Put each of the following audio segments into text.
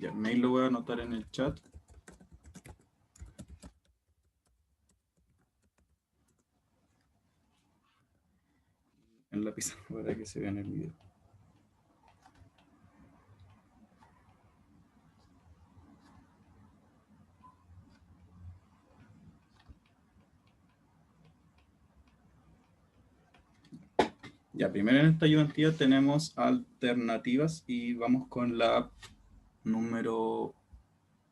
Ya, el mail lo voy a anotar en el chat. En la pizarra para que se vea en el video. Ya, primero en esta ayudantía tenemos alternativas y vamos con la número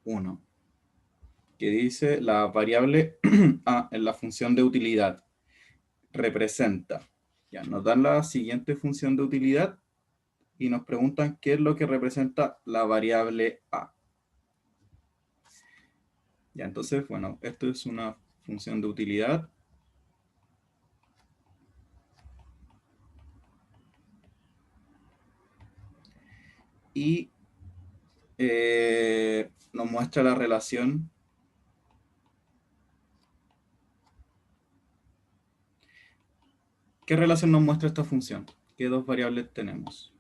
1, que dice la variable A en la función de utilidad representa. Ya, nos dan la siguiente función de utilidad y nos preguntan qué es lo que representa la variable A. Ya, entonces, bueno, esto es una función de utilidad. Y nos muestra la relación ¿Qué relación nos muestra esta función? ¿Qué dos variables tenemos?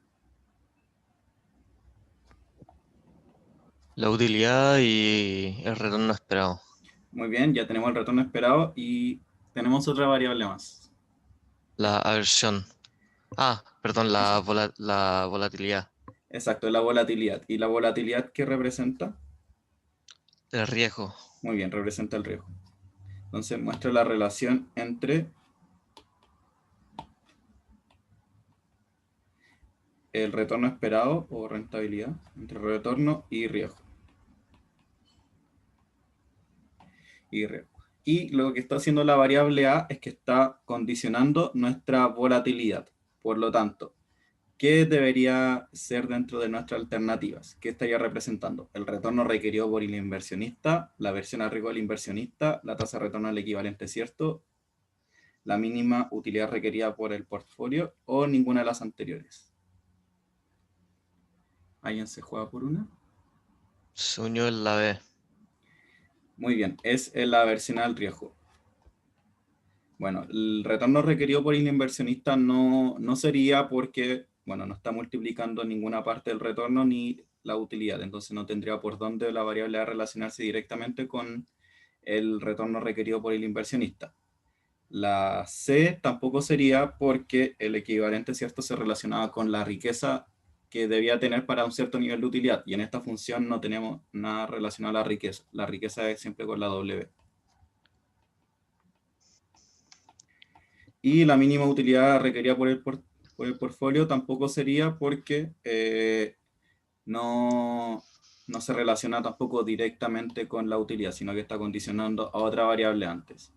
La utilidad y el retorno esperado. Muy bien, ya tenemos el retorno esperado y tenemos otra variable más. La aversión. Ah, perdón, Exacto. la volatilidad. Exacto, la volatilidad. ¿Y la volatilidad qué representa? El riesgo. Muy bien, representa el riesgo. Entonces muestra la relación entre el retorno esperado o rentabilidad, entre retorno y riesgo. Y lo que está haciendo la variable A es que está condicionando nuestra volatilidad. Por lo tanto, ¿qué debería ser dentro de nuestras alternativas? ¿Qué estaría representando? El retorno requerido por el inversionista, la versión a riesgo del inversionista, la tasa de retorno al equivalente cierto, la mínima utilidad requerida por el portfolio o ninguna de las anteriores. ¿Alguien se juega por una? Se unió en la B. Muy bien, es la versión al riesgo. Bueno, el retorno requerido por el inversionista no sería porque, bueno, no está multiplicando ninguna parte del retorno ni la utilidad, entonces no tendría por dónde la variable A relacionarse directamente con el retorno requerido por el inversionista. La C tampoco sería porque el equivalente cierto se relacionaba con la riqueza que debía tener para un cierto nivel de utilidad, y en esta función no tenemos nada relacionado a la riqueza es siempre con la W. Y la mínima utilidad requerida por el portfolio tampoco sería porque no, no se relaciona tampoco directamente con la utilidad, sino que está condicionando a otra variable antes.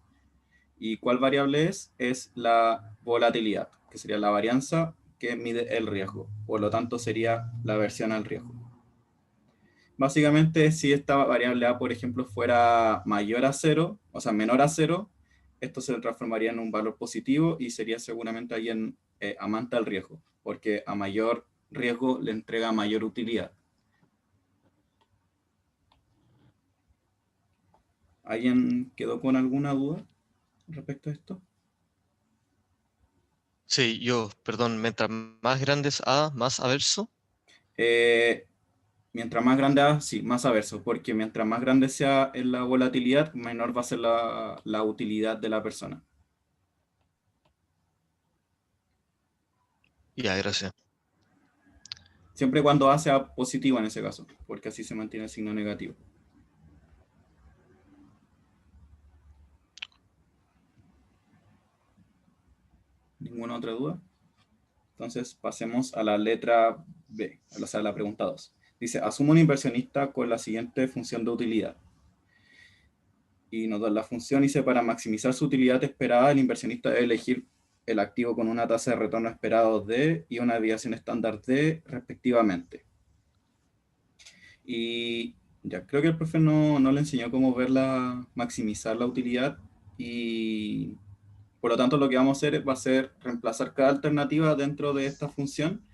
¿Y cuál variable es? Es la volatilidad, que sería la varianza que mide el riesgo. Por lo tanto, sería la aversión al riesgo. Básicamente, si esta variable A, por ejemplo, fuera mayor a cero, o sea, menor a cero, esto se transformaría en un valor positivo y sería seguramente alguien amante al riesgo, porque a mayor riesgo le entrega mayor utilidad. ¿Alguien quedó con alguna duda respecto a esto? Sí, perdón, mientras más grande es A, más averso. Eh, Mientras más grande A, sí, más averso, porque mientras más grande sea en la volatilidad, menor va a ser la utilidad de la persona. Ya, gracias. Siempre y cuando A sea positivo en ese caso, porque así se mantiene el signo negativo. ¿Ninguna otra duda? Entonces pasemos a la letra B, o sea, a la pregunta 2. Dice, asume un inversionista con la siguiente función de utilidad. Y nos da la función, dice, para maximizar su utilidad esperada, el inversionista debe elegir el activo con una tasa de retorno esperado D y una desviación estándar D, respectivamente. Y ya creo que el profe no le enseñó cómo verla, maximizar la utilidad y por lo tanto lo que vamos a hacer va a ser reemplazar cada alternativa dentro de esta función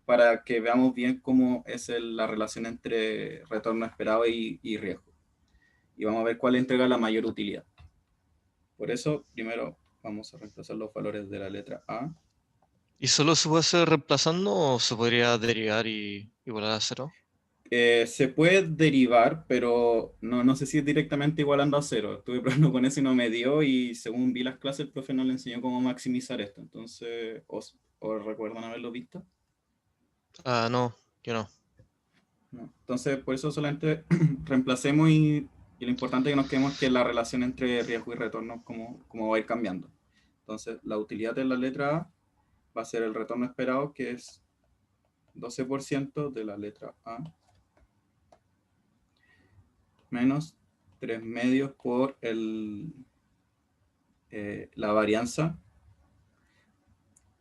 para que veamos bien cómo es la relación entre retorno esperado y riesgo. Y vamos a ver cuál entrega la mayor utilidad. Por eso, primero vamos a reemplazar los valores de la letra A. ¿Y solo se puede hacer reemplazando o se podría derivar y volar a cero? Se puede derivar, pero no sé si es directamente igualando a cero. Estuve probando con eso y no me dio, y según vi las clases, el profe no le enseñó cómo maximizar esto. Entonces, ¿os recuerdan haberlo visto? Ah, no, yo no. No. Entonces, por eso solamente reemplacemos, y lo importante que nos quedemos es que la relación entre riesgo y retorno, cómo va a ir cambiando. Entonces, la utilidad de la letra A va a ser el retorno esperado, que es 12% de la letra A, menos 3 medios por la varianza,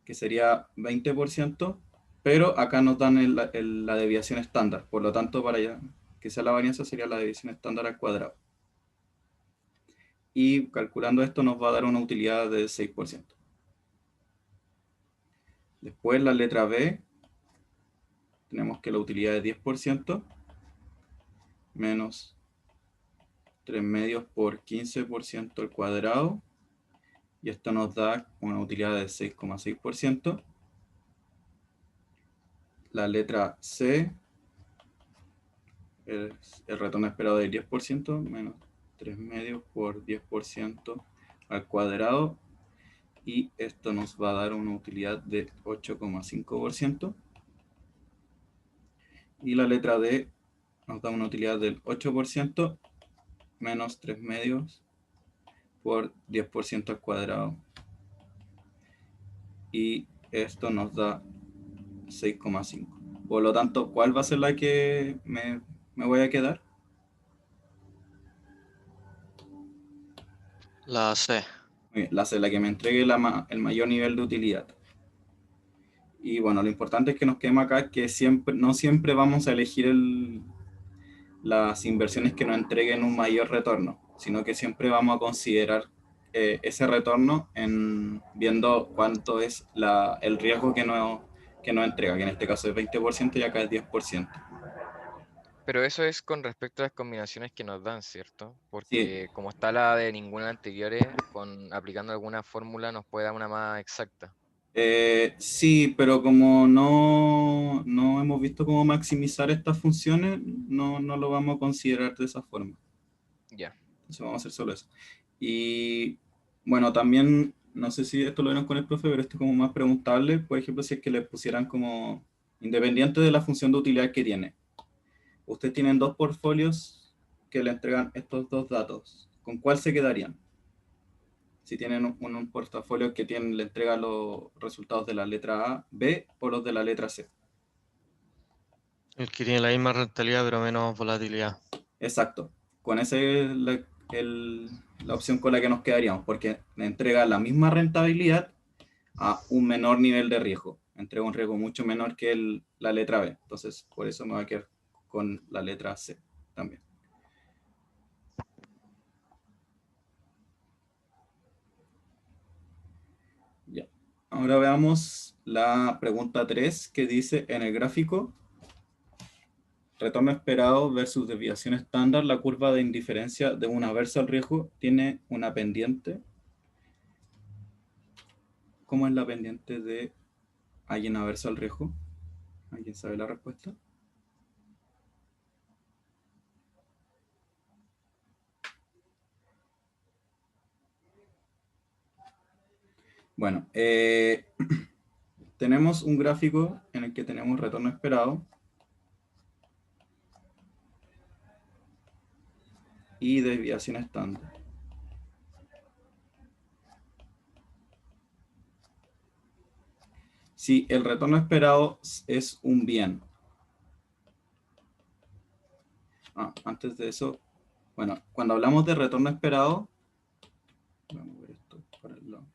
que sería 20%, pero acá nos dan la desviación estándar. Por lo tanto, para que sea la varianza, sería la desviación estándar al cuadrado. Y calculando esto nos va a dar una utilidad de 6%. Después la letra B, tenemos que la utilidad es 10%, menos 3 medios por 15% al cuadrado, y esto nos da una utilidad de 6,6%. La letra C, el retorno esperado del 10%, menos 3 medios por 10% al cuadrado, y esto nos va a dar una utilidad de 8,5%. Y la letra D nos da una utilidad del 8%, menos 3 medios por 10% al cuadrado, y esto nos da 6,5. Por lo tanto, ¿cuál va a ser la que me voy a quedar? La C. La que me entregue el mayor nivel de utilidad. Y bueno, lo importante es que nos quedemos acá, que no siempre vamos a elegir las inversiones que nos entreguen un mayor retorno, sino que siempre vamos a considerar ese retorno viendo cuánto es el riesgo que nos entrega, que en este caso es 20% y acá es 10%. Pero eso es con respecto a las combinaciones que nos dan, ¿cierto? Sí, Porque como está la de ninguna anteriores, aplicando alguna fórmula nos puede dar una más exacta. sí, pero como no hemos visto cómo maximizar estas funciones, no lo vamos a considerar de esa forma. Ya. Entonces vamos a hacer solo eso. Y bueno, también, no sé si esto lo vieron con el profe, pero esto es como más preguntable. Por ejemplo, si es que le pusieran como, independiente de la función de utilidad que tiene, ustedes tienen dos portfolios que le entregan estos dos datos. ¿Con cuál se quedarían? Si tienen un portafolio que le entrega los resultados de la letra A, B, o los de la letra C. El que tiene la misma rentabilidad pero menos volatilidad. Exacto. Con esa es la opción con la que nos quedaríamos, porque le entrega la misma rentabilidad a un menor nivel de riesgo. Entrega un riesgo mucho menor que la letra B. Entonces, por eso me voy a quedar con la letra C también. Ya. Ahora veamos la pregunta 3, que dice: en el gráfico retorno esperado versus desviación estándar, la curva de indiferencia de una aversa al riesgo tiene una pendiente. ¿Cómo es la pendiente de alguien averso al riesgo? ¿Alguien sabe la respuesta? Bueno, tenemos un gráfico en el que tenemos retorno esperado y desviación estándar. Si el retorno esperado es un bien. Antes de eso, bueno, cuando hablamos de retorno esperado, vamos a ver esto para el lado.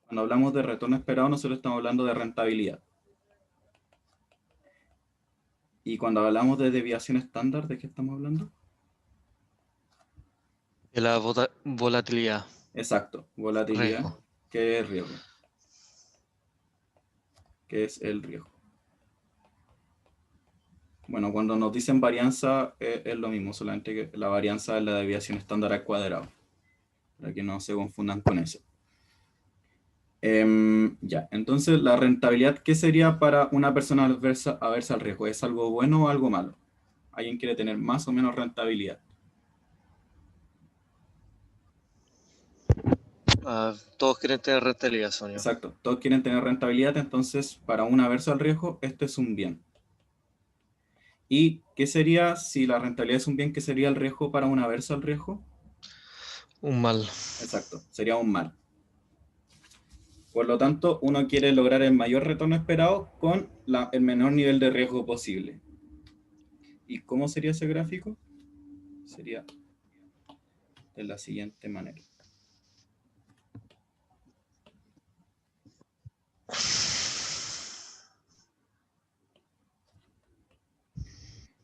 Cuando hablamos de retorno esperado, nosotros estamos hablando de rentabilidad. Y cuando hablamos de desviación estándar, ¿de qué estamos hablando? De la volatilidad. Exacto, volatilidad, Riesgo. que es riesgo, que es el riesgo. Bueno, cuando nos dicen varianza es lo mismo, solamente que la varianza es la desviación estándar al cuadrado, para que no se confundan con eso. Ya, entonces la rentabilidad, ¿qué sería para una persona aversa al riesgo? ¿Es algo bueno o algo malo? ¿Alguien quiere tener más o menos rentabilidad? Todos quieren tener rentabilidad, Sonia. Exacto, todos quieren tener rentabilidad, entonces para un averso al riesgo, esto es un bien. ¿Y qué sería si la rentabilidad es un bien? ¿Qué sería el riesgo para un averso al riesgo? Un mal. Exacto, sería un mal. Por lo tanto, uno quiere lograr el mayor retorno esperado con el menor nivel de riesgo posible. ¿Y cómo sería ese gráfico? Sería de la siguiente manera.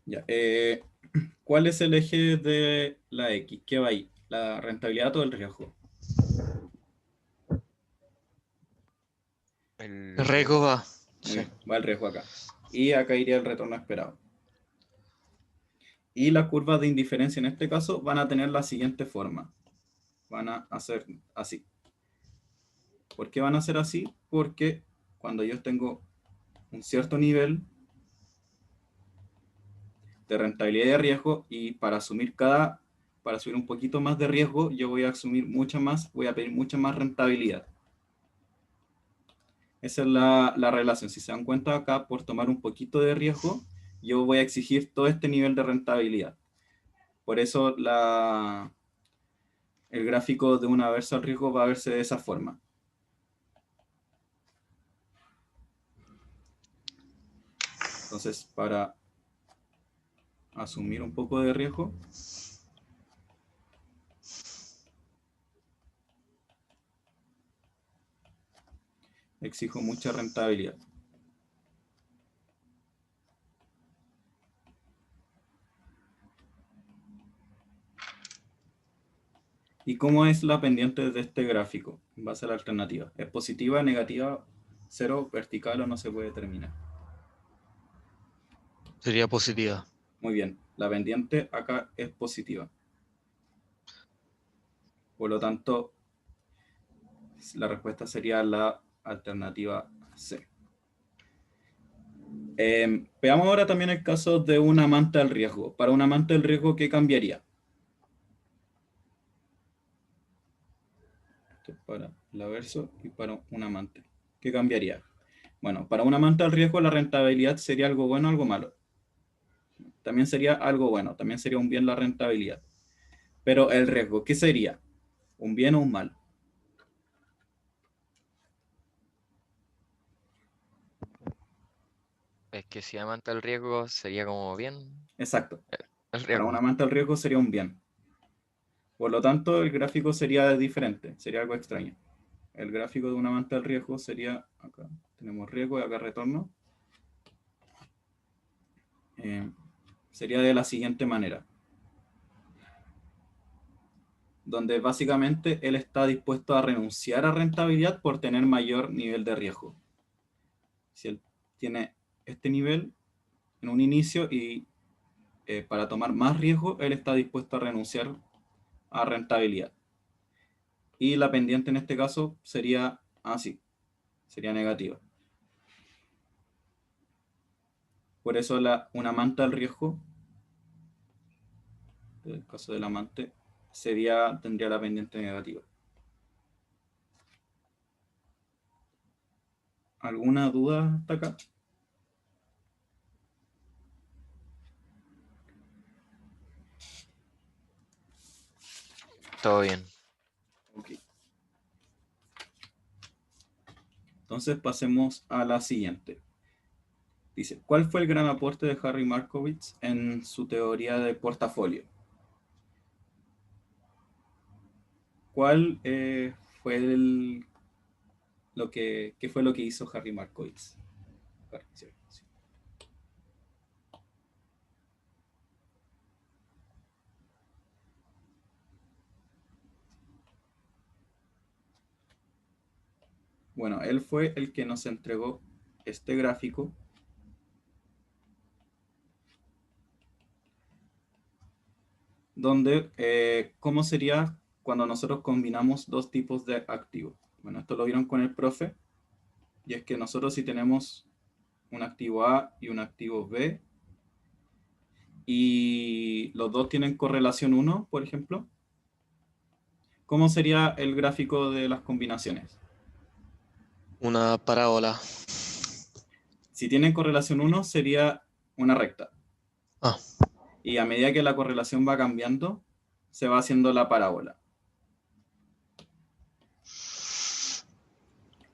Ya, ¿cuál es el eje de la X? ¿Qué va ahí? ¿La rentabilidad o el riesgo? El El riesgo va. Muy Sí. bien, va el riesgo acá. Y acá iría el retorno esperado. Y las curvas de indiferencia en este caso van a tener la siguiente forma. Van a hacer así. ¿Por qué van a ser así? Porque cuando yo tengo un cierto nivel de rentabilidad y de riesgo, y para asumir para subir un poquito más de riesgo, yo voy a asumir mucha más, voy a pedir mucha más rentabilidad. Esa es la relación. Si se dan cuenta acá, por tomar un poquito de riesgo, yo voy a exigir todo este nivel de rentabilidad. Por eso el gráfico de un averso al riesgo va a verse de esa forma. Entonces, para asumir un poco de riesgo, exijo mucha rentabilidad. ¿Y cómo es la pendiente de este gráfico? En base a la alternativa. ¿Es positiva, negativa, cero, vertical o no se puede determinar? Sería positiva. Muy bien, la pendiente acá es positiva. Por lo tanto, la respuesta sería la alternativa C. Veamos ahora también el caso de un amante al riesgo. Para un amante al riesgo, ¿qué cambiaría? Esto es para el averso y para un amante. ¿Qué cambiaría? Bueno, para un amante al riesgo, la rentabilidad sería algo bueno o algo malo. También sería algo bueno, también sería un bien la rentabilidad. Pero el riesgo, ¿qué sería? ¿Un bien o un mal? Es que si amante el riesgo sería como bien Exacto. el Para un riesgo. amante al riesgo sería un bien. Por lo tanto, el gráfico sería diferente, sería algo extraño. El gráfico de un amante al riesgo sería, acá tenemos riesgo y acá retorno. Sería de la siguiente manera. Donde básicamente él está dispuesto a renunciar a rentabilidad por tener mayor nivel de riesgo. Si él tiene este nivel en un inicio y para tomar más riesgo, él está dispuesto a renunciar a rentabilidad. Y la pendiente en este caso sería así, sería negativa. Por eso un amante al riesgo, en el caso del amante, tendría la pendiente negativa. ¿Alguna duda hasta acá? Todo bien. Ok. Entonces pasemos a la siguiente. Dice, ¿cuál fue el gran aporte de Harry Markowitz en su teoría de portafolio? ¿Cuál fue qué fue lo que hizo Harry Markowitz? Bueno, él fue el que nos entregó este gráfico donde cómo sería cuando nosotros combinamos dos tipos de activos. Bueno, esto lo vieron con el profe, y es que nosotros si tenemos un activo A y un activo B, y los dos tienen correlación 1, por ejemplo, ¿cómo sería el gráfico de las combinaciones? Una parábola. Si tienen correlación 1, sería una recta. Ah, Y a medida que la correlación va cambiando, se va haciendo la parábola.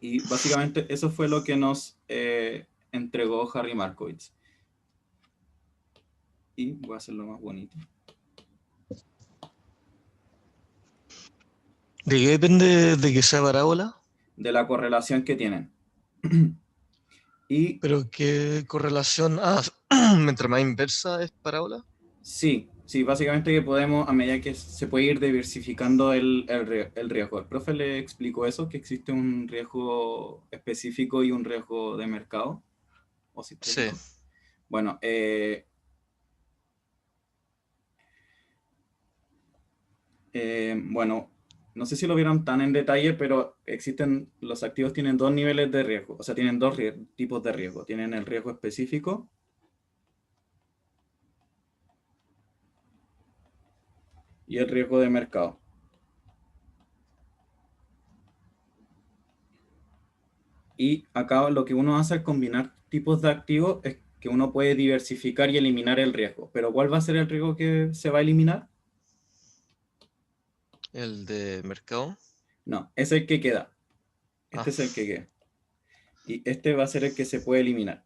Y básicamente eso fue lo que nos entregó Harry Markowitz. Y voy a hacerlo más bonito. ¿de qué depende de que sea parábola? De la correlación que tienen. Y ¿Pero qué correlación? Ah, mientras más inversa es parábola. sí, básicamente que podemos, a medida que se puede ir diversificando el riesgo. El profe le explicó eso, que existe un riesgo específico y un riesgo de mercado o Sí. sistémico. Bueno, bueno, no sé si lo vieron tan en detalle, pero los activos tienen dos niveles de riesgo, o sea, tienen dos tipos de riesgo. Tienen el riesgo específico y el riesgo de mercado. Y acá lo que uno hace al combinar tipos de activos es que uno puede diversificar y eliminar el riesgo. Pero ¿cuál va a ser el riesgo que se va a eliminar? El de mercado. No, es el que queda. Ah, Este es el que queda. Y este va a ser el que se puede eliminar.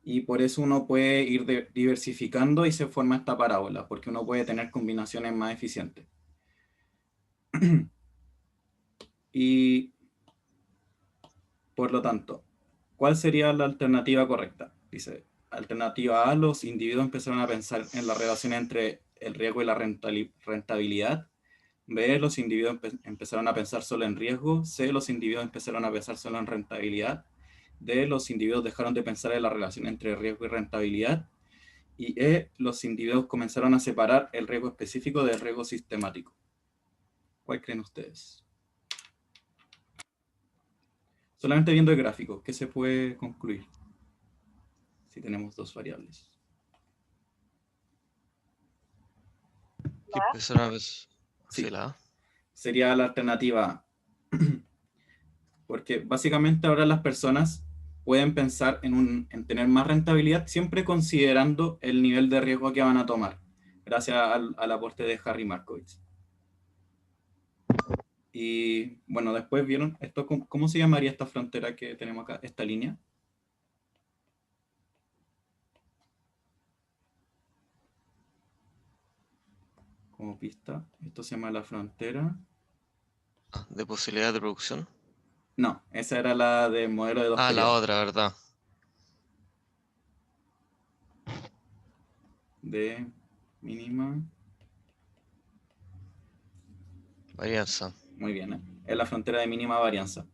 Y por eso uno puede ir diversificando y se forma esta parábola, porque uno puede tener combinaciones más eficientes. Y por lo tanto, ¿cuál sería la alternativa correcta? Dice, alternativa A, los individuos empezaron a pensar en la relación entre el riesgo y la rentabilidad. B, los individuos empezaron a pensar solo en riesgo. C, los individuos empezaron a pensar solo en rentabilidad. D, los individuos dejaron de pensar en la relación entre riesgo y rentabilidad. Y E, los individuos comenzaron a separar el riesgo específico del riesgo sistemático. ¿Cuál creen ustedes? Solamente viendo el gráfico, ¿qué se puede concluir si tenemos dos variables? que empezaron a pensar. Sí, Sí, la A. sería la alternativa A. Porque básicamente ahora las personas pueden pensar en tener más rentabilidad siempre considerando el nivel de riesgo que van a tomar, gracias al aporte de Harry Markowitz. Y bueno, después vieron esto, ¿cómo se llamaría esta frontera que tenemos acá, esta línea? Como pista, esto se llama la frontera. Ah, de posibilidad de producción. No, esa era la del modelo de dos Ah, la periodos. otra, ¿verdad? De mínima. Varianza. Muy bien, ¿eh? Es la frontera de mínima varianza.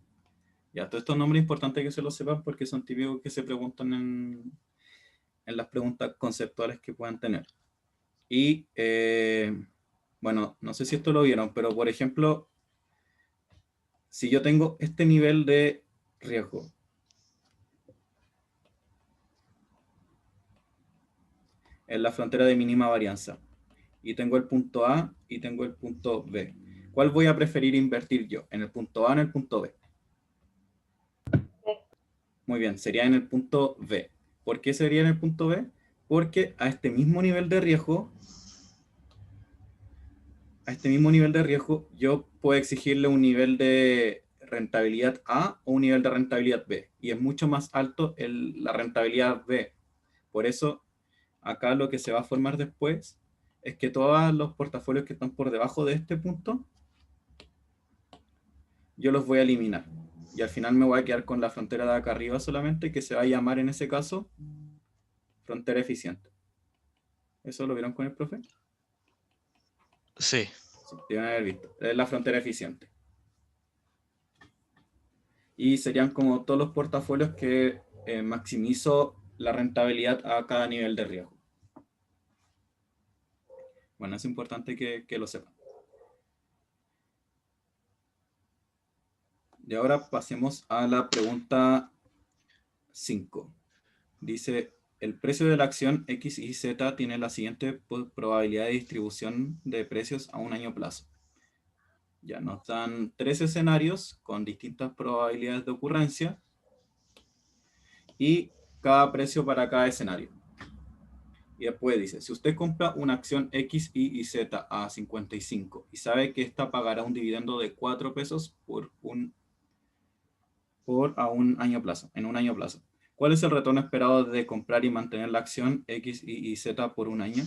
Ya, todos estos nombres importantes que se los sepan porque son típicos que se preguntan en las preguntas conceptuales que puedan tener. Y bueno, no sé si esto lo vieron, pero por ejemplo, si yo tengo este nivel de riesgo, en la frontera de mínima varianza, y tengo el punto A y tengo el punto B, ¿cuál voy a preferir invertir yo? ¿En el punto A o en el punto B? Muy bien, sería en el punto B. ¿Por qué sería en el punto B? Porque a este mismo nivel de riesgo, yo puedo exigirle un nivel de rentabilidad A o un nivel de rentabilidad B. Y es mucho más alto la rentabilidad B. Por eso, acá lo que se va a formar después es que todos los portafolios que están por debajo de este punto, yo los voy a eliminar. Y al final me voy a quedar con la frontera de acá arriba solamente, que se va a llamar en ese caso frontera eficiente. ¿Eso lo vieron con el profe? Sí. Sí, deben haber visto. Es la frontera eficiente. Y serían como todos los portafolios que maximizo la rentabilidad a cada nivel de riesgo. Bueno, es importante que lo sepan. Y ahora pasemos a la pregunta 5. Dice, el precio de la acción X y Z tiene la siguiente probabilidad de distribución de precios a un año plazo. Ya nos dan 3 escenarios con distintas probabilidades de ocurrencia y cada precio para cada escenario. Y después dice, si usted compra una acción X, Y y Z a 55 y sabe que esta pagará un dividendo de 4 pesos a un año plazo, en un año plazo, ¿cuál es el retorno esperado de comprar y mantener la acción X, Y y Z por un año?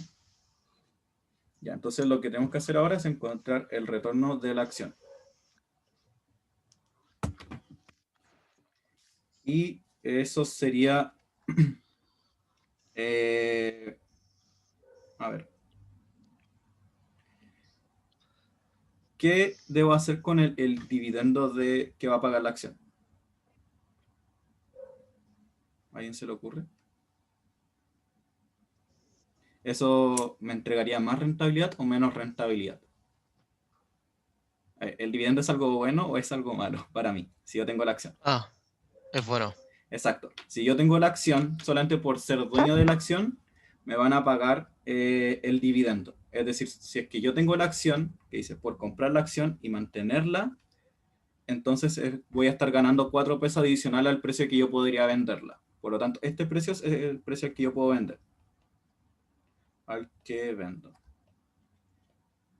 Ya, entonces lo que tenemos que hacer ahora es encontrar el retorno de la acción. Y eso sería... a ver. ¿Qué debo hacer con el dividendo que va a pagar la acción? ¿A alguien se le ocurre? ¿Eso me entregaría más rentabilidad o menos rentabilidad? ¿El dividendo es algo bueno o es algo malo para mí, si yo tengo la acción? Ah, es bueno. Exacto. Si yo tengo la acción, solamente por ser dueño de la acción, me van a pagar el dividendo. Es decir, si es que yo tengo la acción, que dice por comprar la acción y mantenerla, entonces voy a estar ganando 4 pesos adicionales al precio que yo podría venderla. Por lo tanto, este precio es el precio al que yo puedo vender. Al que vendo.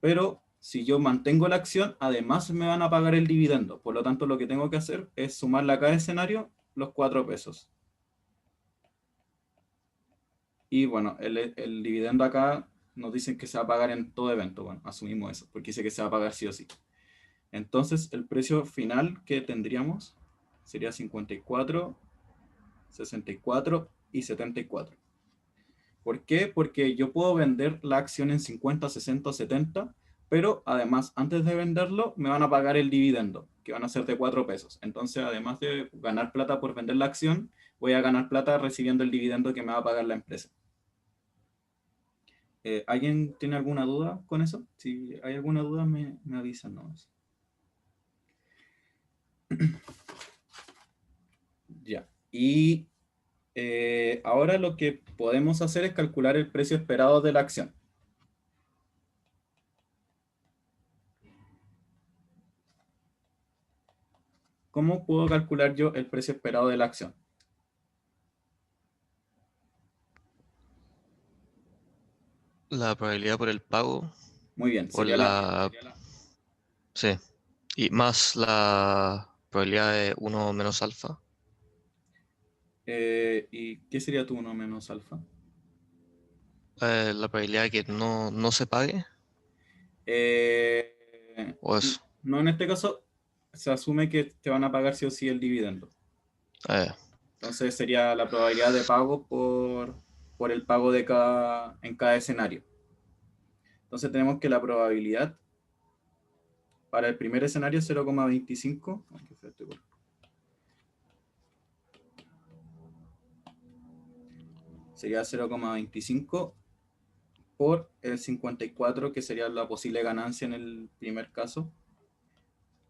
Pero si yo mantengo la acción, además me van a pagar el dividendo. Por lo tanto, lo que tengo que hacer es sumarle a cada escenario los 4 pesos. Y bueno, el dividendo acá nos dicen que se va a pagar en todo evento. Bueno, asumimos eso, porque dice que se va a pagar sí o sí. Entonces, el precio final que tendríamos sería 54, 64 y 74. ¿Por qué? Porque yo puedo vender la acción en 50, 60, 70, pero además, antes de venderlo, me van a pagar el dividendo, que van a ser de 4 pesos. Entonces, además de ganar plata por vender la acción, voy a ganar plata recibiendo el dividendo que me va a pagar la empresa. ¿Alguien tiene alguna duda con eso? Si hay alguna duda, me avisan nomás. Ya. Y ahora lo que podemos hacer es calcular el precio esperado de la acción. ¿Cómo puedo calcular yo el precio esperado de la acción? La probabilidad por el pago, Muy bien, por sería la... Sí. Y más la probabilidad de 1 menos alfa. ¿Y qué sería tu 1 menos alfa? La probabilidad de que no se pague. O eso. No, en este caso se asume que te van a pagar sí o sí el dividendo. Eh, Entonces sería la probabilidad de pago por el pago en cada escenario. Entonces tenemos que la probabilidad para el primer escenario es 0,25. Sería 0,25 por el 54, que sería la posible ganancia en el primer caso.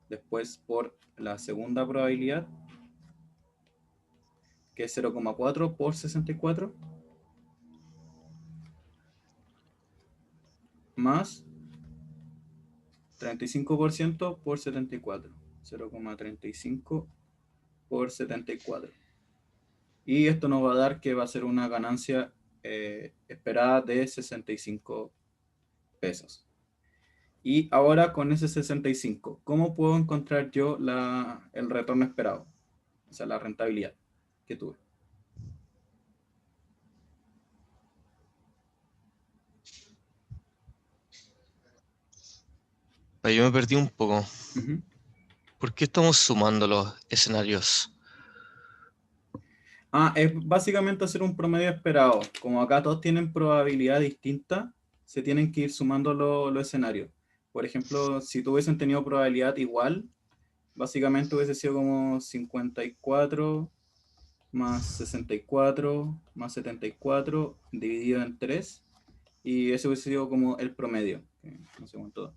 Después por la segunda probabilidad, que es 0,4 por 64, más 35% por 74. 0,35 por 74. Y esto nos va a dar que va a ser una ganancia esperada de 65 pesos. Y ahora con ese 65, ¿cómo puedo encontrar yo el retorno esperado? O sea, la rentabilidad que tuve. yo me perdí un poco. Ujú. ¿Por qué estamos sumando los escenarios? Es básicamente hacer un promedio esperado. Como acá todos tienen probabilidad distinta, se tienen que ir sumando los escenarios. Por ejemplo, si tuviesen tenido probabilidad igual, básicamente hubiese sido como 54 más 64 más 74 dividido en 3 y ese hubiese sido como el promedio. No sé cuánto.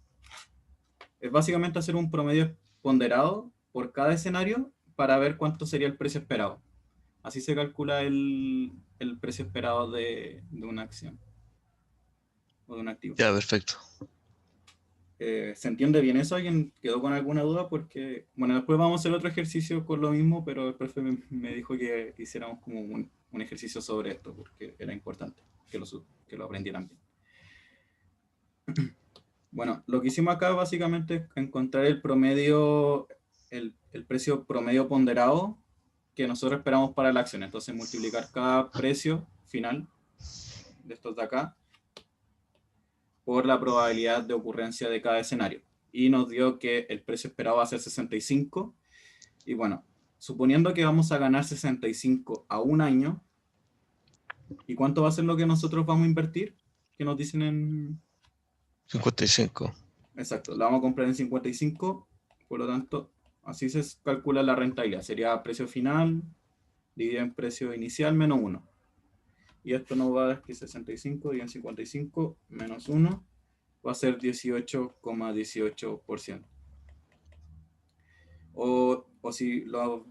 Es básicamente hacer un promedio ponderado por cada escenario para ver cuánto sería el precio esperado. Así se calcula el precio esperado de una acción o de un activo. Ya, perfecto. ¿Se entiende bien eso? ¿Alguien quedó con alguna duda? Porque, bueno, después vamos a hacer otro ejercicio con lo mismo, pero el profe me dijo que hiciéramos como un ejercicio sobre esto, porque era importante que lo aprendieran bien. Bueno, lo que hicimos acá básicamente es encontrar el promedio, el precio promedio ponderado que nosotros esperamos para la acción. Entonces multiplicar cada precio final de estos de acá por la probabilidad de ocurrencia de cada escenario. Y nos dio que el precio esperado va a ser 65. Y bueno, suponiendo que vamos a ganar 65 a un año, ¿y cuánto va a ser lo que nosotros vamos a invertir? ¿Qué nos dicen en...? 55. Exacto, la vamos a comprar en 55, por lo tanto, así se calcula la rentabilidad. Sería precio final dividido en precio inicial menos 1. Y esto nos va a dar que 65 dividido en 55 menos 1 va a ser 18,18%. O si lo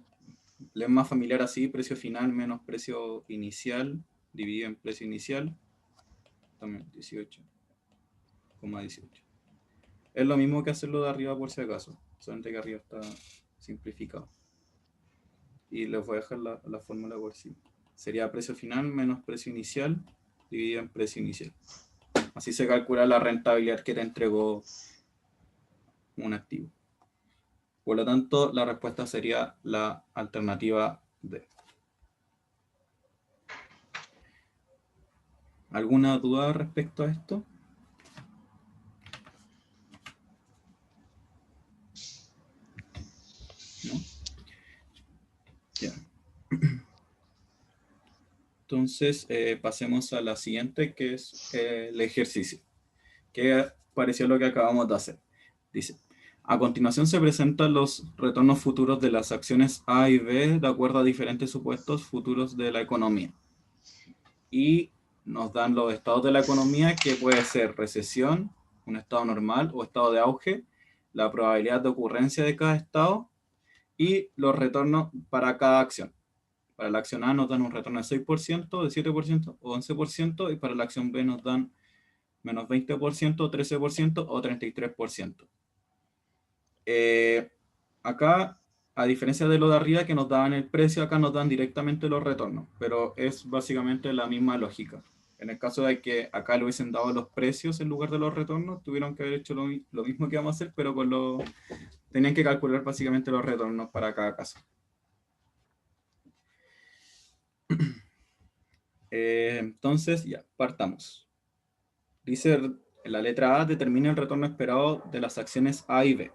es más familiar así, precio final menos precio inicial dividido en precio inicial, también 18,18. Es lo mismo que hacerlo de arriba por si acaso, solamente que arriba está simplificado. Y les voy a dejar la fórmula por sí. Sería precio final menos precio inicial dividido en precio inicial. Así se calcula la rentabilidad que te entregó un activo. Por lo tanto, la respuesta sería la alternativa D. ¿Alguna duda respecto a esto? ¿No? Ya. Entonces, pasemos a la siguiente, que es el ejercicio, que pareció lo que acabamos de hacer. Dice, a continuación se presentan los retornos futuros de las acciones A y B de acuerdo a diferentes supuestos futuros de la economía. Y nos dan los estados de la economía, que puede ser recesión, un estado normal o estado de auge, la probabilidad de ocurrencia de cada estado y los retornos para cada acción. Para la acción A nos dan un retorno de 6%, de 7% o 11%, y para la acción B nos dan menos 20%, 13% o 33%. Acá, a diferencia de lo de arriba que nos daban el precio, acá nos dan directamente los retornos, pero es básicamente la misma lógica. En el caso de que acá le hubiesen dado los precios en lugar de los retornos, tuvieron que haber hecho lo mismo que vamos a hacer, pero tenían que calcular básicamente los retornos para cada caso. Entonces, ya, partamos. Dice, en la letra A, determina el retorno esperado de las acciones A y B.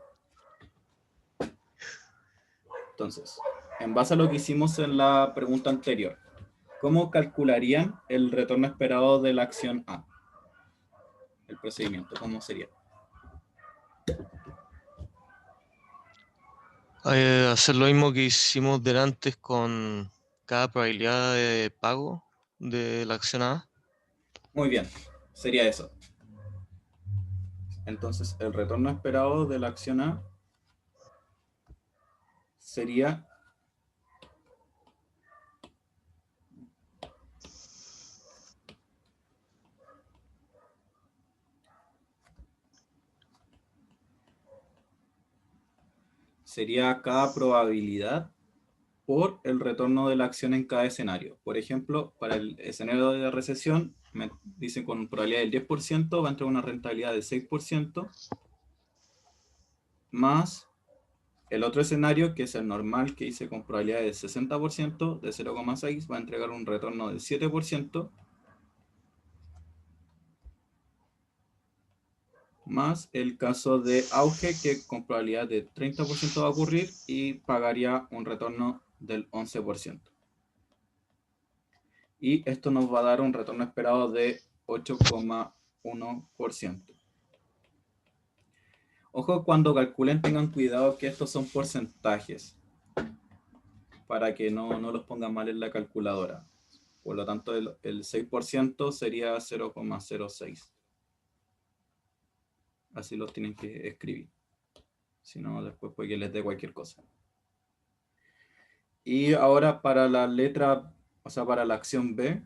Entonces, en base a lo que hicimos en la pregunta anterior, ¿cómo calcularían el retorno esperado de la acción A? El procedimiento, ¿cómo sería? Hacer lo mismo que hicimos delante con cada probabilidad de pago de la acción A. Muy bien, sería eso. Entonces, el retorno esperado de la acción A sería cada probabilidad por el retorno de la acción en cada escenario. Por ejemplo, para el escenario de recesión, me dicen con probabilidad del 10%, va a entrar una rentabilidad del 6%, más el otro escenario, que es el normal, que hice con probabilidad del 60%, de 0,6, va a entregar un retorno del 7%, más el caso de auge, que con probabilidad de 30% va a ocurrir y pagaría un retorno del 11%. Y esto nos va a dar un retorno esperado de 8,1%. Ojo, cuando calculen tengan cuidado que estos son porcentajes, para que no los pongan mal en la calculadora. Por lo tanto, el 6% sería 0,06. Así los tienen que escribir. Si no, después puede que les dé cualquier cosa. Y ahora para la letra, o sea, para la acción B,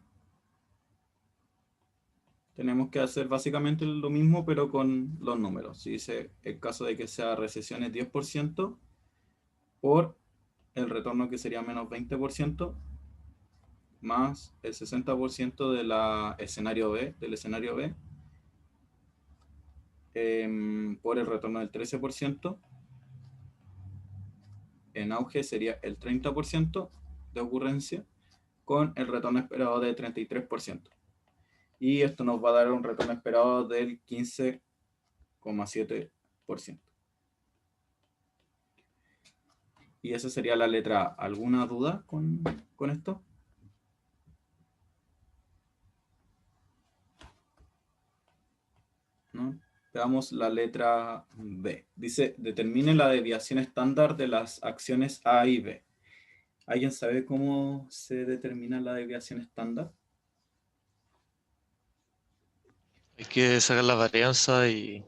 tenemos que hacer básicamente lo mismo, pero con los números. Si dice el caso de que sea recesión es 10%, por el retorno que sería menos 20%, más el 60% del escenario B, por el retorno del 13%, en auge sería el 30% de ocurrencia, con el retorno esperado de 33%. Y esto nos va a dar un retorno esperado del 15,7%. Y esa sería la letra A. ¿Alguna duda con esto? ¿No? Veamos la letra B. Dice, determine la desviación estándar de las acciones A y B. ¿Alguien sabe cómo se determina la desviación estándar? Hay que sacar la varianza y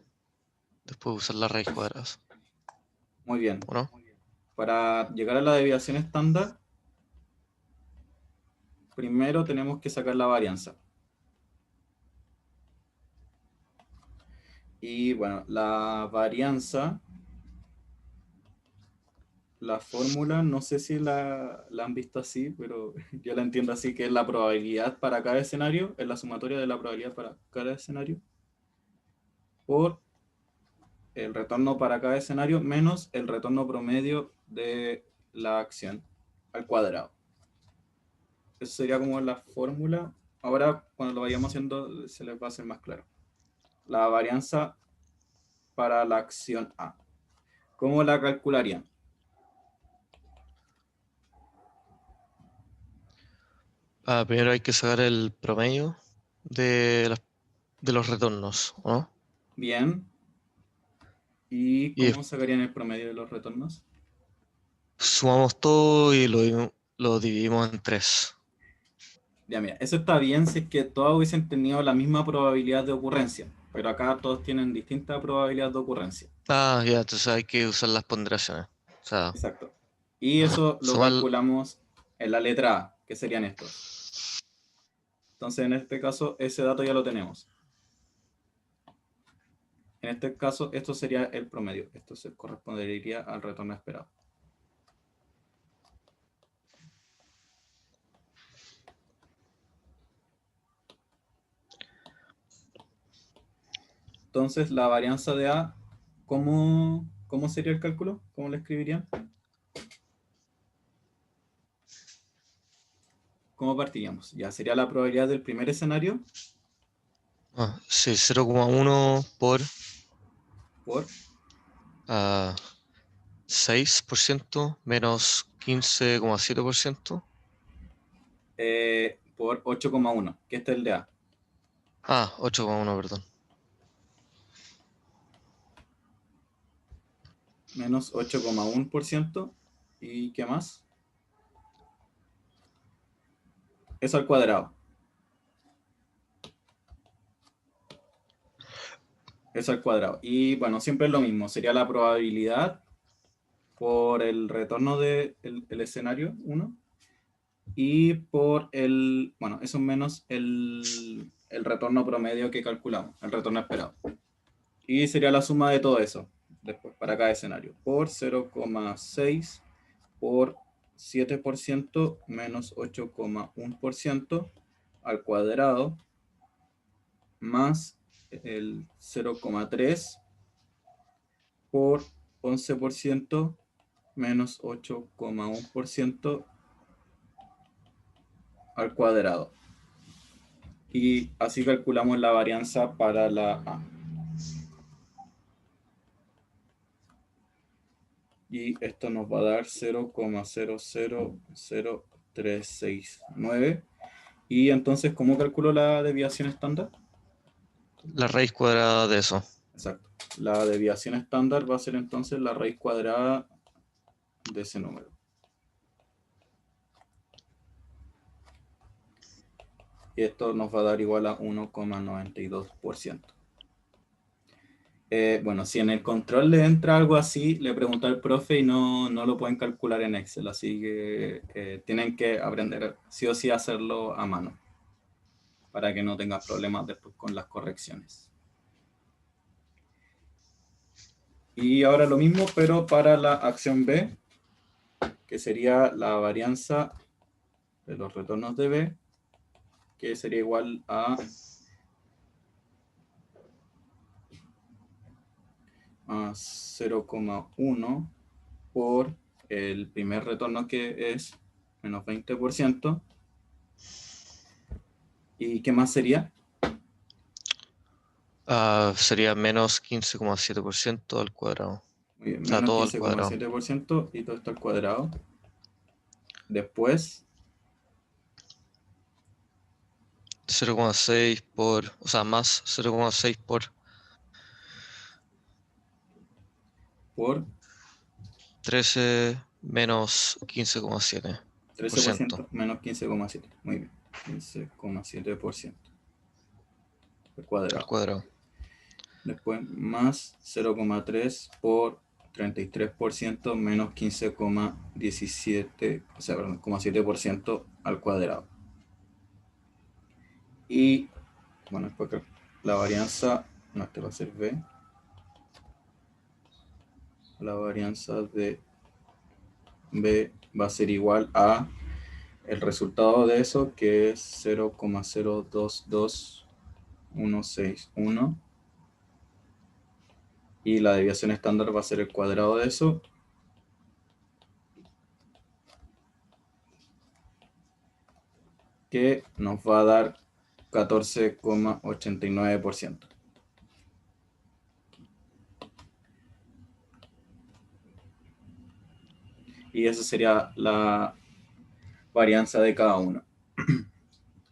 después usar la raíz cuadrada, Muy bien. ¿o no? Para llegar a la desviación estándar, primero tenemos que sacar la varianza. Y bueno, la varianza, la fórmula, no sé si la han visto así, pero yo la entiendo así, que es la probabilidad para cada escenario, es la sumatoria de la probabilidad para cada escenario, por el retorno para cada escenario menos el retorno promedio de la acción al cuadrado. Eso sería como la fórmula. Ahora, cuando lo vayamos haciendo, se les va a hacer más claro. La varianza para la acción A. ¿Cómo la calcularían? Primero hay que sacar el promedio de los retornos, ¿o no? Bien. ¿Y Y cómo sacarían el promedio de los retornos? sumamos todo y lo dividimos en 3. Ya, mira, eso está bien si es que todos hubiesen tenido la misma probabilidad de ocurrencia, pero acá todos tienen distinta probabilidad de ocurrencia. Ah, ya, entonces hay que usar las ponderaciones. O sea, Exacto. Y eso lo sumar, calculamos en la letra A, que serían estos. Entonces, en este caso, ese dato ya lo tenemos. En este caso, esto sería el promedio. Esto se correspondería al retorno esperado. Entonces, la varianza de A, ¿cómo sería el cálculo? ¿Cómo lo escribirían? ¿Cómo partiríamos? Ya sería la probabilidad del primer escenario sí, 0,1 por, ah, 6% menos 15,7%. por 8,1, que este es el de A. 8,1, perdón. Menos 8,1%. ¿Y qué más? Eso al cuadrado. Eso al cuadrado. Y bueno, siempre es lo mismo. Sería la probabilidad por el retorno del el escenario 1 y por bueno, eso menos el retorno promedio que calculamos, el retorno esperado. Y sería la suma de todo eso, después para cada escenario, por 0,6 por 7% menos 8,1% al cuadrado, más el 0,3 por 11% menos 8,1% al cuadrado. Y así calculamos la varianza para la A. Y esto nos va a dar 0,000369. Y entonces, ¿cómo calculo la desviación estándar? La raíz cuadrada de eso. Exacto. La desviación estándar va a ser entonces la raíz cuadrada de ese número. Y esto nos va a dar igual a 1,92%. Bueno, si en el control le entra algo así, le pregunto al profe y no lo pueden calcular en Excel, así que tienen que aprender sí o sí a hacerlo a mano, para que no tengas problemas después con las correcciones. Y ahora lo mismo, pero para la acción B, que sería la varianza de los retornos de B, que sería igual a 0,1 por el primer retorno, que es menos 20%. ¿Y qué más sería? Sería menos 15,7% al cuadrado. Muy bien, O sea, menos todo al cuadrado. 15,7% y todo esto al cuadrado. Después, 0,6 por, o sea, más 0,6 por 13 menos 15,7%. 13% menos 15,7. Muy bien, 15,7% al Al cuadrado. cuadrado. Después más 0,3 por 33% menos 15,17, o sea, perdón, 7% al cuadrado. Y bueno, después la varianza, no, este va a ser B. La varianza de B va a ser igual a el resultado de eso, que es 0,022161. Y la desviación estándar va a ser el cuadrado de eso. Que nos va a dar 14,89%. Y esa sería la varianza de cada uno.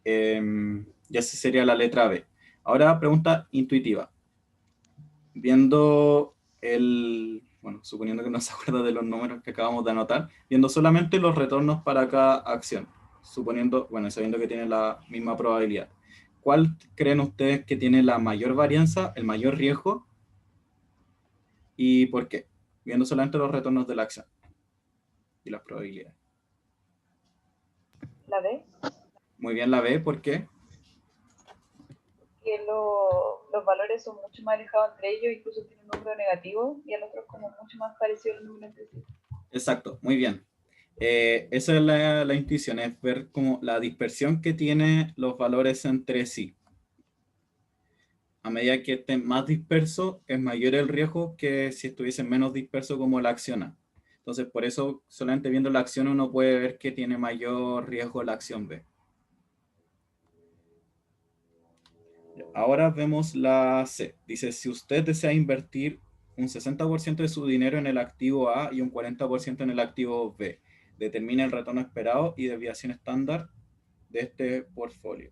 Y esa sería la letra B. Ahora, pregunta intuitiva. Viendo bueno, suponiendo que no se acuerda de los números que acabamos de anotar, viendo solamente los retornos para cada acción, suponiendo, bueno, sabiendo que tiene la misma probabilidad, ¿cuál creen ustedes que tiene la mayor varianza, el mayor riesgo? ¿Y por qué? Viendo solamente los retornos de la acción y las probabilidades. La B, Muy bien, la B, ¿por qué? que los valores son mucho más alejados entre ellos, incluso tienen un número negativo, y el otro es como mucho más parecido al número entre sí. Exacto, muy bien. Esa es la intuición, es ver como la dispersión que tienen los valores entre sí. A medida que estén más dispersos, es mayor el riesgo que si estuviesen menos dispersos como la acción A. Entonces, por eso, solamente viendo la acción uno puede ver que tiene mayor riesgo la acción B. Ahora vemos la C. Dice, si usted desea invertir un 60% de su dinero en el activo A y un 40% en el activo B, determine el retorno esperado y desviación estándar de este portfolio.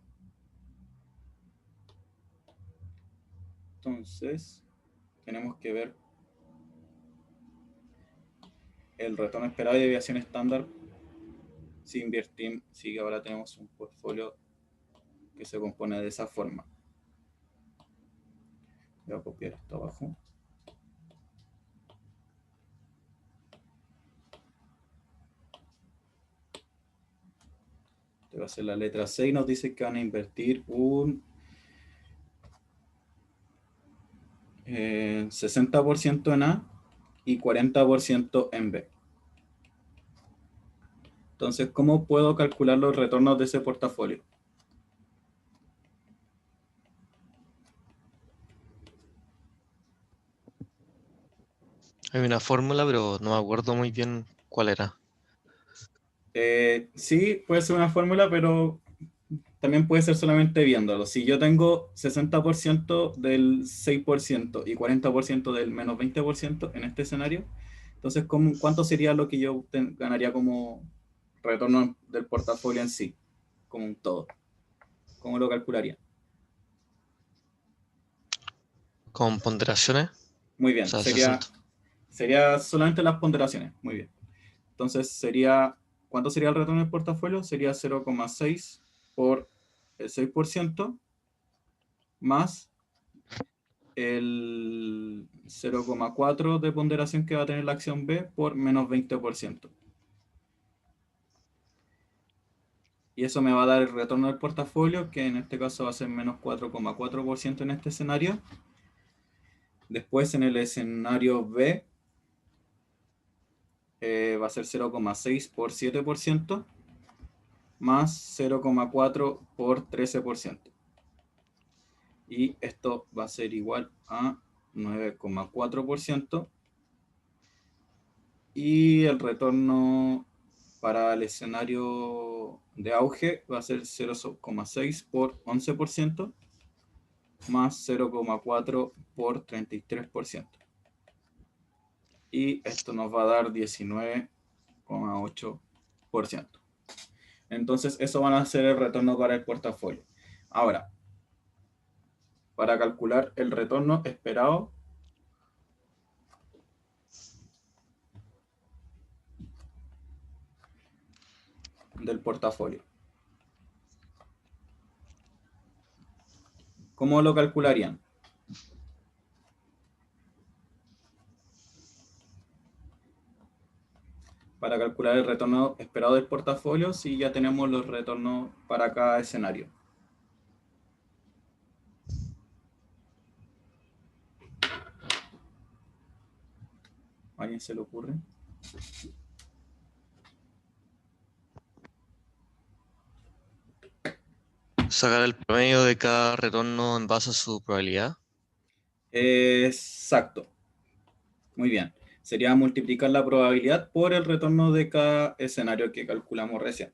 Entonces, tenemos que ver el retorno esperado y desviación estándar si invertimos, si ahora tenemos un portfolio que se compone de esa forma. Voy a copiar esto abajo. Esta va a ser la letra C y nos dice que van a invertir un 60% en A y 40% en B. Entonces, ¿cómo puedo calcular los retornos de ese portafolio? Hay una fórmula, pero no me acuerdo muy bien cuál era. Sí, puede ser una fórmula, pero también puede ser solamente viéndolo. Si yo tengo 60% del 6% y 40% del menos 20% en este escenario, entonces, ¿cuánto sería lo que yo ganaría como retorno del portafolio en sí, como un todo? ¿Cómo lo calcularía? ¿Con ponderaciones? Muy O bien, sea, 60. sería solamente las ponderaciones. Muy bien. Entonces, ¿cuánto sería el retorno del portafolio? Sería 0,6 por el 6% más el 0,4 de ponderación que va a tener la acción B por menos 20%. Y eso me va a dar el retorno del portafolio, que en este caso va a ser menos 4,4% en este escenario. Después en el escenario B va a ser 0,6 por 7% más 0,4 por 13%. Y esto va a ser igual a 9,4%. Y el retorno para el escenario de auge va a ser 0,6 por 11% más 0,4 por 33%. Y esto nos va a dar 19,8%. Entonces, eso van a ser el retorno para el portafolio. Ahora, para calcular el retorno esperado, del portafolio, ¿cómo lo calcularían? Para calcular el retorno esperado del portafolio, si ya tenemos los retornos para cada escenario. ¿A alguien se le ocurre? Sacar el promedio de cada retorno en base a su probabilidad. Exacto. Muy bien. Sería multiplicar la probabilidad por el retorno de cada escenario que calculamos recién.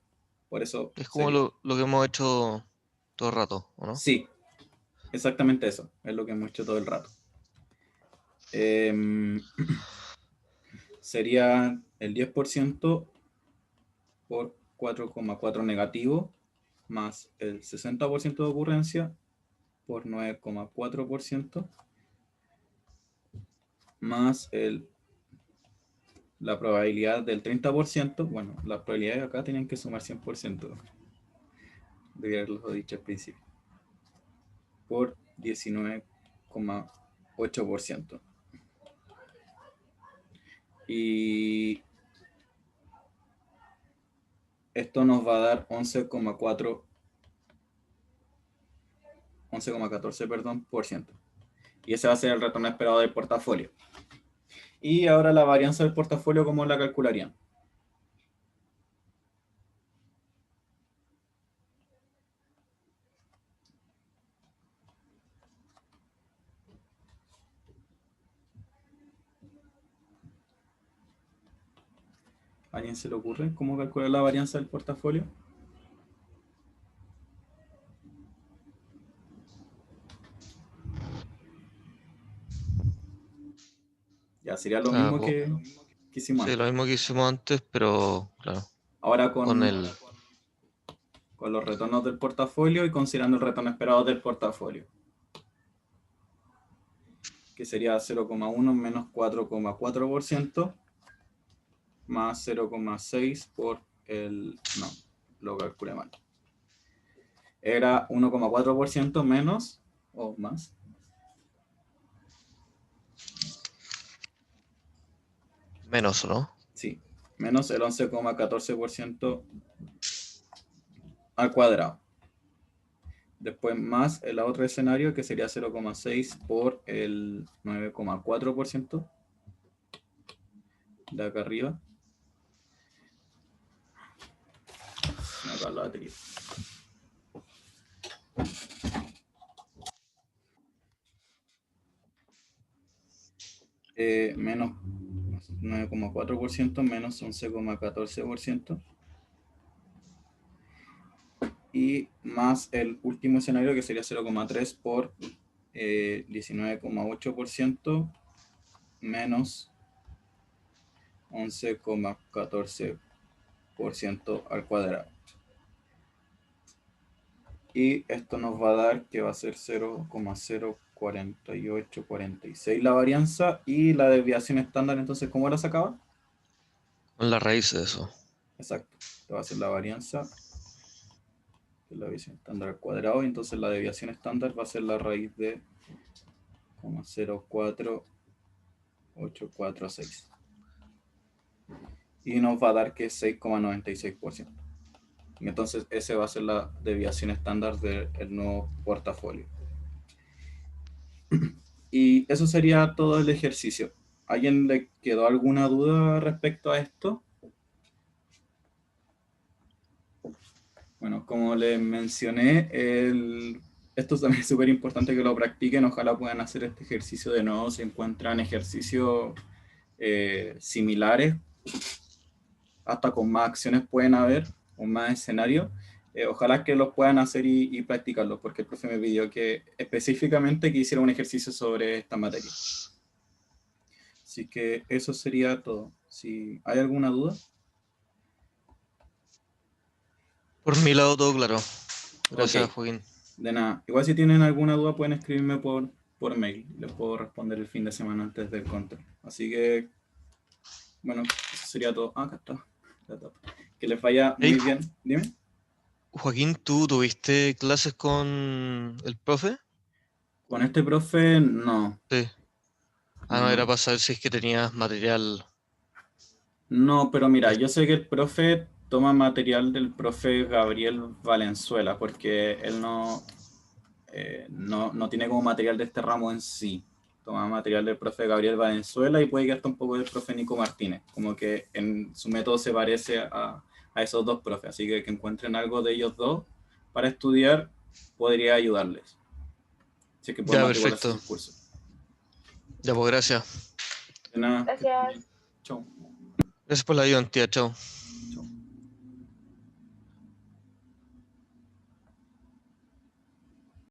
Por eso Es como sería. lo que hemos hecho todo el rato, ¿o no? Sí, exactamente eso. Es lo que hemos hecho todo el rato. Sería el 10% por 4,4 negativo más el 60% de ocurrencia por 9,4% más la probabilidad del 30%. Bueno, las probabilidades acá tenían que sumar 100%. Debía haberlo dicho al principio. Por 19,8%. Y esto nos va a dar 11,14, perdón, por ciento. Y ese va a ser el retorno esperado del portafolio. Y ahora la varianza del portafolio, ¿cómo la calcularían? ¿A alguien se le ocurre cómo calcular la varianza del portafolio? Ya sería lo Ah, mismo que hicimos sí, antes. lo mismo que hicimos antes, pero claro, Ahora con con los retornos del portafolio y considerando el retorno esperado del portafolio, que sería 0,1 menos 4,4% más 0,6 por el... No, lo calculé mal. Era 1,4% menos o más. menos, ¿no? Sí, menos el 11,14% al cuadrado. Después más el otro escenario que sería 0,6 por el 9,4% de acá arriba. Se me acaba la batería. Menos 9,4% menos 11,14%. Y más el último escenario que sería 0,3 por 19,8% menos 11,14% al cuadrado. Y esto nos va a dar que va a ser 0,04846 la varianza y la desviación estándar. Entonces, ¿cómo la sacaba? Con la raíz de eso. Exacto. Esto va a ser la varianza que es la desviación estándar al cuadrado, y entonces la desviación estándar va a ser la raíz de 0,04846. Y nos va a dar que es 6,96%. Y entonces ese va a ser la desviación estándar del nuevo portafolio. Y eso sería todo el ejercicio. ¿A alguien le quedó alguna duda respecto a esto? Bueno, como les mencioné, esto también es súper importante que lo practiquen. Ojalá puedan hacer este ejercicio de nuevo si encuentran ejercicios similares. Hasta con más acciones pueden haber, o más escenarios. Ojalá que los puedan hacer y practicarlos, porque el profe me pidió que específicamente que hiciera un ejercicio sobre esta materia. Así que eso sería todo. Si hay alguna duda. Por mi lado, todo claro. Gracias, Ok. Joaquín. De nada. Igual si tienen alguna duda pueden escribirme por mail. Les puedo responder el fin de semana antes del control. Así que, bueno, eso sería todo. Acá está. Que les vaya muy Hey, bien. Dime. Joaquín, ¿tú tuviste clases con el profe? Con este profe, no. Sí. No, era para saber si es que tenías material. No, pero mira, yo sé que el profe toma material del profe Gabriel Valenzuela, porque él no tiene como material de este ramo en sí. Toma material del profe Gabriel Valenzuela y puede que hasta un poco del profe Nico Martínez, como que en su método se parece a esos dos profes, así que encuentren algo de ellos dos para estudiar podría ayudarles. Así que pueden Ya, matricularse en perfecto. el curso. Ya, pues gracias. De nada. Gracias. Chau. Gracias por la ayuda, tía. Chao.